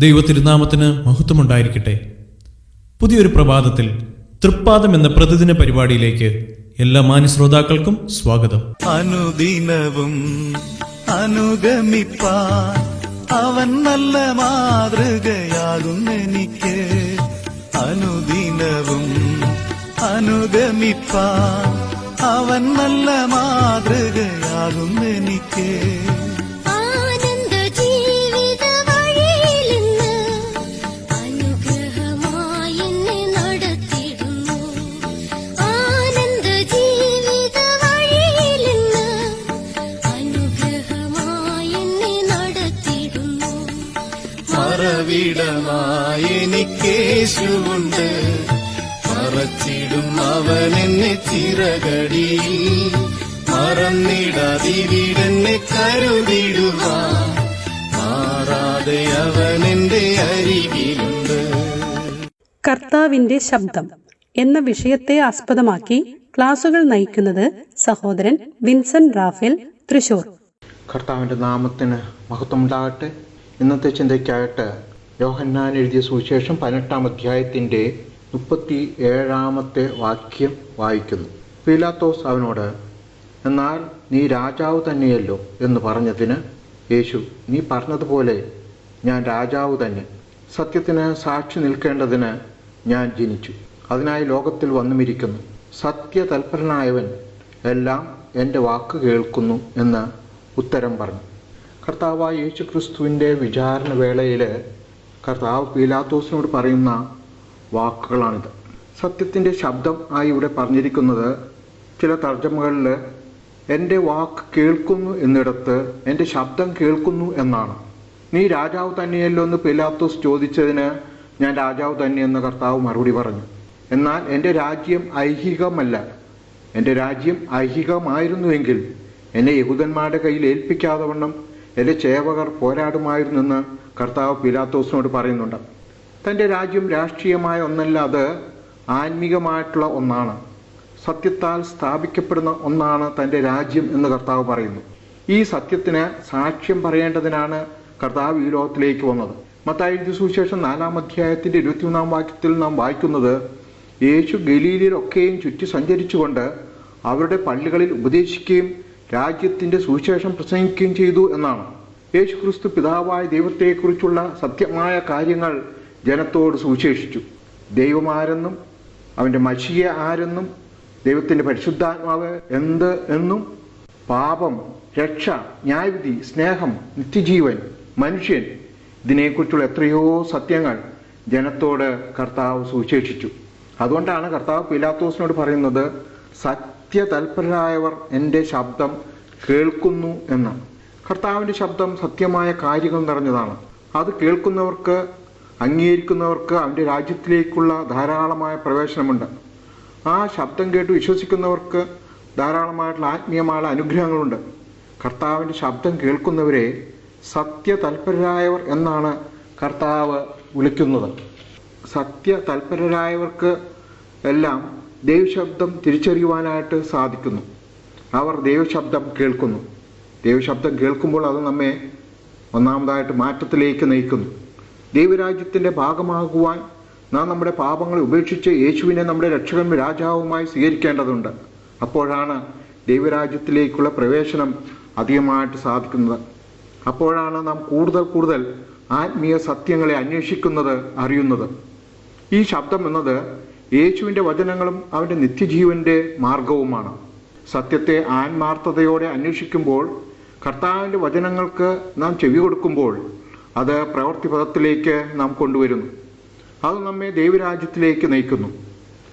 ദൈവത്തിരുനാമത്തിന് മഹത്വമുണ്ടായിരിക്കട്ടെ. പുതിയൊരു പ്രഭാതത്തിൽ തൃപ്പാദം എന്ന പ്രതിദിന പരിപാടിയിലേക്ക് എല്ലാ മാന്യ ശ്രോതാക്കൾക്കും സ്വാഗതം. അനുദിനവും അനുഗമിപ്പാൻ അവൻ നല്ല മാതൃകയാകും എനിക്ക്. അനുദിനവും അനുഗമിപ്പാൻ അവൻ നല്ല മാതൃകയാകും എനിക്ക്. എനിക്കേശുണ്ട്, മറച്ചിടും അവൻ എന്നെ ചിറകടിയിൽ, മറന്നിടാതിവിടെന്നെ കരുതിടുവാൻ, മാറാതെ അവൻ എന്റെ അരികിലുണ്ട്. കർത്താവിന്റെ ശബ്ദം എന്ന വിഷയത്തെ ആസ്പദമാക്കി ക്ലാസുകൾ നയിക്കുന്നത് സഹോദരൻ വിൻസെന്റ് റാഫേൽ, തൃശൂർ. കർത്താവിന്റെ നാമത്തിന് മഹത്വമുണ്ടാകട്ടെ. ഇന്നത്തെ ചിന്തയ്ക്കായിട്ട് യോഹന്നാൻ എഴുതിയ സുവിശേഷം 18-ാം അധ്യായത്തിൻ്റെ 37-ാമത്തെ വാക്യം വായിക്കുന്നു. പീലാത്തോസ് അവനോട്, എന്നാൽ നീ രാജാവ് തന്നെയല്ലോ എന്ന് പറഞ്ഞതിന് യേശു, നീ പറഞ്ഞതുപോലെ ഞാൻ രാജാവ് തന്നെ. സത്യത്തിന് സാക്ഷി നിൽക്കേണ്ടതിന് ഞാൻ ജനിച്ചു, അതിനായി ലോകത്തിൽ വന്നുമിരിക്കുന്നു. സത്യതൽപരനായവൻ എല്ലാം എൻ്റെ വാക്ക് കേൾക്കുന്നു എന്ന് ഉത്തരം പറഞ്ഞു. കർത്താവായ യേശു ക്രിസ്തുവിൻ്റെ വിചാരണ വേളയിൽ കർത്താവ് പീലാത്തോസിനോട് പറയുന്ന വാക്കുകളാണിത്. സത്യത്തിൻ്റെ ശബ്ദം ആയി ഇവിടെ പറഞ്ഞിരിക്കുന്നത് ചില തർജ്ജമകളിൽ എൻ്റെ വാക്ക് കേൾക്കുന്നു എന്നിടത്ത് എൻ്റെ ശബ്ദം കേൾക്കുന്നു എന്നാണ്. നീ രാജാവ് തന്നെയല്ലോ എന്ന് പീലാത്തോസ് ചോദിച്ചതിന് ഞാൻ രാജാവ് തന്നെയെന്ന് കർത്താവ് മറുപടി പറഞ്ഞു. എന്നാൽ എൻ്റെ രാജ്യം ഐഹികമല്ല. എൻ്റെ രാജ്യം ഐഹികമായിരുന്നുവെങ്കിൽ എന്നെ യഹൂദന്മാരുടെ കയ്യിൽ ഏൽപ്പിക്കാതെ വണ്ണം എൻ്റെ ചേവകർ പോരാടുമായിരുന്നെന്ന് കർത്താവ് പീലാത്തോസിനോട് പറയുന്നുണ്ട്. തൻ്റെ രാജ്യം രാഷ്ട്രീയമായ ഒന്നല്ല, അത് ആത്മീകമായിട്ടുള്ള ഒന്നാണ്. സത്യത്താൽ സ്ഥാപിക്കപ്പെടുന്ന ഒന്നാണ് തൻ്റെ രാജ്യം എന്ന് കർത്താവ് പറയുന്നു. ഈ സത്യത്തിന് സാക്ഷ്യം പറയേണ്ടതിനാണ് കർത്താവ് ഈ ലോകത്തിലേക്ക് വന്നത്. മത്തായി എഴുതിയ സുവിശേഷം 4-ാം അധ്യായത്തിൻ്റെ 21-ാം വാക്യത്തിൽ നാം വായിക്കുന്നത്, യേശു ഗലീലയിലൊക്കെയും ചുറ്റി സഞ്ചരിച്ചുകൊണ്ട് അവരുടെ പള്ളികളിൽ ഉപദേശിക്കുകയും രാജ്യത്തിൻ്റെ സുവിശേഷം പ്രസംഗിക്കുകയും ചെയ്തു എന്നാണ്. യേശു ക്രിസ്തു പിതാവായ ദൈവത്തെക്കുറിച്ചുള്ള സത്യമായ കാര്യങ്ങൾ ജനത്തോട് സുവിശേഷിച്ചു. ദൈവമാരെന്നും അവൻ്റെ മശിയ ആരെന്നും ദൈവത്തിൻ്റെ പരിശുദ്ധാത്മാവ് എന്ത് എന്നും പാപം, രക്ഷ, ന്യായവിധി, സ്നേഹം, നിത്യജീവൻ, മനുഷ്യൻ, ഇതിനെക്കുറിച്ചുള്ള എത്രയോ സത്യങ്ങൾ ജനത്തോട് കർത്താവ് സുവിശേഷിച്ചു. അതുകൊണ്ടാണ് കർത്താവ് പീലാത്തോസിനോട് പറയുന്നത്, സത്യതൽപരരായവർ എൻ്റെ ശബ്ദം കേൾക്കുന്നു എന്ന്. കർത്താവിൻ്റെ ശബ്ദം സത്യമായ കാര്യങ്ങൾ നിറഞ്ഞതാണ്. അത് കേൾക്കുന്നവർക്ക്, അംഗീകരിക്കുന്നവർക്ക് അവൻ്റെ രാജ്യത്തിലേക്കുള്ള ധാരാളമായ പ്രവേശനമുണ്ട്. ആ ശബ്ദം കേട്ട് വിശ്വസിക്കുന്നവർക്ക് ധാരാളമായിട്ടുള്ള ആത്മീയമായ അനുഗ്രഹങ്ങളുണ്ട്. കർത്താവിൻ്റെ ശബ്ദം കേൾക്കുന്നവരെ സത്യതൽപരരായവർ എന്നാണ് കർത്താവ് വിളിക്കുന്നത്. സത്യതൽപരരായവർക്ക് എല്ലാം ദൈവശബ്ദം തിരിച്ചറിയുവാനായിട്ട് സാധിക്കുന്നു. അവർ ദൈവശബ്ദം കേൾക്കുന്നു. ദൈവശബ്ദം കേൾക്കുമ്പോൾ അത് നമ്മെ ഒന്നാമതായിട്ട് മാറ്റത്തിലേക്ക് നയിക്കുന്നു. ദൈവരാജ്യത്തിൻ്റെ ഭാഗമാകുവാൻ നാം നമ്മുടെ പാപങ്ങളെ ഉപേക്ഷിച്ച് യേശുവിനെ നമ്മുടെ രക്ഷകനും രാജാവുമായി സ്വീകരിക്കേണ്ടതുണ്ട്. അപ്പോഴാണ് ദൈവരാജ്യത്തിലേക്കുള്ള പ്രവേശനം അധികമായിട്ട് സാധിക്കുന്നത്. അപ്പോഴാണ് നാം കൂടുതൽ ആത്മീയ സത്യങ്ങളെ അന്വേഷിക്കുന്നത്, അറിയുന്നത്. ഈ ശബ്ദം എന്നത് യേശുവിൻ്റെ വചനങ്ങളും അവൻ്റെ നിത്യജീവൻ്റെ മാർഗവുമാണ്. സത്യത്തെ ആത്മാർത്ഥതയോടെ അന്വേഷിക്കുമ്പോൾ, കർത്താവിൻ്റെ വചനങ്ങൾക്ക് നാം ചെവി കൊടുക്കുമ്പോൾ അത് പ്രവൃത്തിപഥത്തിലേക്ക് നാം കൊണ്ടുവരുന്നു. അത് നമ്മെ ദൈവരാജ്യത്തിലേക്ക് നയിക്കുന്നു.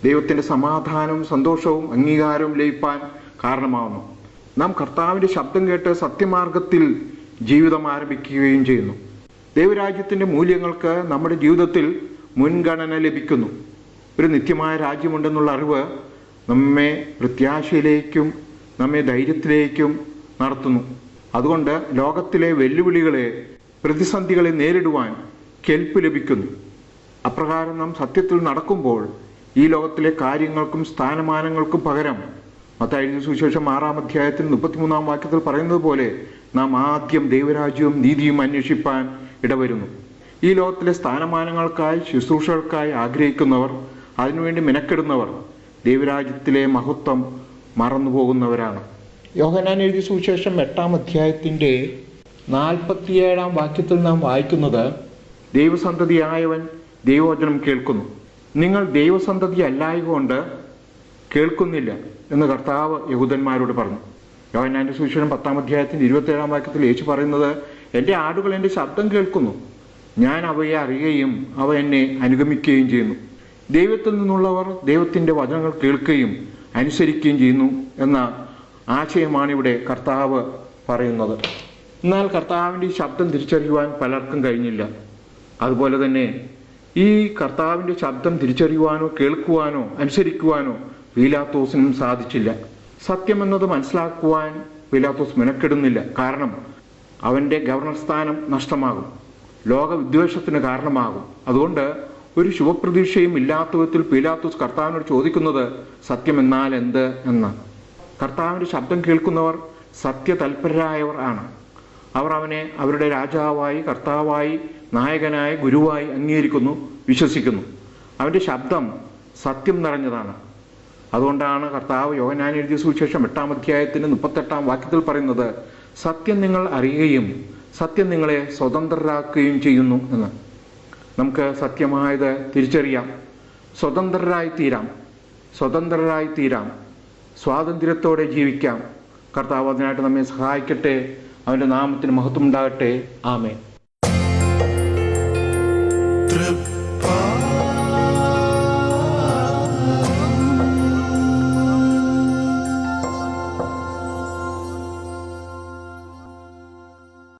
ദൈവത്തിൻ്റെ സമാധാനവും സന്തോഷവും അംഗീകാരവും ലഭിക്കാൻ കാരണമാവുന്നു. നാം കർത്താവിൻ്റെ ശബ്ദം കേട്ട് സത്യമാർഗത്തിൽ ജീവിതം ആരംഭിക്കുകയും ചെയ്യുന്നു. ദൈവരാജ്യത്തിൻ്റെ മൂല്യങ്ങൾക്ക് നമ്മുടെ ജീവിതത്തിൽ മുൻഗണന ലഭിക്കുന്നു. ഒരു നിത്യമായ രാജ്യമുണ്ടെന്നുള്ള അറിവ് നമ്മെ പ്രത്യാശയിലേക്കും നമ്മെ ധൈര്യത്തിലേക്കും നടത്തുന്നു. അതുകൊണ്ട് ലോകത്തിലെ വെല്ലുവിളികളെ, പ്രതിസന്ധികളെ നേരിടുവാൻ കെൽപ്പ് ലഭിക്കുന്നു. അപ്രകാരം നാം സത്യത്തിൽ നടക്കുമ്പോൾ ഈ ലോകത്തിലെ കാര്യങ്ങൾക്കും സ്ഥാനമാനങ്ങൾക്കും പകരം മത്തായി സുവിശേഷം 6-ാം അധ്യായത്തിൽ 33-ാം വാക്യത്തിൽ പറയുന്നത് പോലെ നാം ആദ്യം ദൈവരാജ്യവും നീതിയും അന്വേഷിപ്പാൻ ഇടവരുന്നു. ഈ ലോകത്തിലെ സ്ഥാനമാനങ്ങൾക്കായി ശുശ്രൂഷകൾക്കായി ആഗ്രഹിക്കുന്നവർ, അതിനുവേണ്ടി മെനക്കെടുന്നവർ ദൈവരാജ്യത്തിലെ മഹത്വം മറന്നുപോകുന്നവരാണ്. യോഹന്നാൻ എഴുതിയ സുവിശേഷം 8-ാം അധ്യായത്തിൻ്റെ 47-ാം വാക്യത്തിൽ നാം വായിക്കുന്നത്, ദൈവസന്തതിയായവൻ ദൈവവചനം കേൾക്കുന്നു, നിങ്ങൾ ദൈവസന്തതി അല്ലായകൊണ്ട് കേൾക്കുന്നില്ല എന്ന് കർത്താവ് യഹൂദന്മാരോട് പറഞ്ഞു. യോഹന്നാന്റെ സുവിശേഷം 10-ാം അധ്യായത്തിന്റെ 27-ാം വാക്യത്തിൽ യേശു പറയുന്നത്, എൻ്റെ ആടുകൾ എൻ്റെ ശബ്ദം കേൾക്കുന്നു, ഞാൻ അവയെ അറിയുകയും അവ എന്നെ അനുഗമിക്കുകയും ചെയ്യുന്നു. ദൈവത്തിൽ നിന്നുള്ളവർ ദൈവത്തിൻ്റെ വചനങ്ങൾ കേൾക്കുകയും അനുസരിക്കുകയും ചെയ്യുന്നു എന്ന ആശയമാണ് ഇവിടെ കർത്താവ് പറയുന്നത്. എന്നാൽ കർത്താവിൻ്റെ ഈ ശബ്ദം തിരിച്ചറിയുവാൻ പലർക്കും കഴിഞ്ഞില്ല. അതുപോലെ തന്നെ ഈ കർത്താവിൻ്റെ ശബ്ദം തിരിച്ചറിയുവാനോ കേൾക്കുവാനോ അനുസരിക്കുവാനോ പീലാത്തോസിനും സാധിച്ചില്ല. സത്യമെന്നത് മനസ്സിലാക്കുവാൻ പീലാത്തോസ് മെനക്കെടുന്നില്ല. കാരണം അവൻ്റെ ഗവർണർ സ്ഥാനം നഷ്ടമാകും, ലോകവിദ്വേഷത്തിന് കാരണമാകും. അതുകൊണ്ട് ഒരു ശുഭപ്രതീക്ഷയും ഇല്ലാത്ത വിധത്തിൽ പീലാത്തോസ് കർത്താവിനോട് ചോദിക്കുന്നത് സത്യമെന്നാൽ എന്ത് എന്ന്. കർത്താവിൻ്റെ ശബ്ദം കേൾക്കുന്നവർ സത്യതൽപരരായവർ ആണ്. അവർ അവനെ അവരുടെ രാജാവായി, കർത്താവായി, നായകനായി, ഗുരുവായി അംഗീകരിക്കുന്നു, വിശ്വസിക്കുന്നു. അവൻ്റെ ശബ്ദം സത്യം നിറഞ്ഞതാണ്. അതുകൊണ്ടാണ് കർത്താവ് യോഹന്നാൻ എഴുതിയ സുവിശേഷം 8-ാം അധ്യായത്തിന് 38-ാം വാക്യത്തിൽ പറയുന്നത്, സത്യം നിങ്ങൾ അറിയുകയും സത്യം നിങ്ങളെ സ്വതന്ത്രരാക്കുകയും ചെയ്യുന്നു എന്ന്. നമുക്ക് സത്യമായത് തിരിച്ചറിയാം, സ്വതന്ത്രരായി തീരാം, സ്വാതന്ത്ര്യത്തോടെ ജീവിക്കാം. കർത്താവ് അതിനായിട്ട് നമ്മെ സഹായിക്കട്ടെ. അവൻ്റെ നാമത്തിന് മഹത്വം ഉണ്ടാകട്ടെ. ആമേൻ.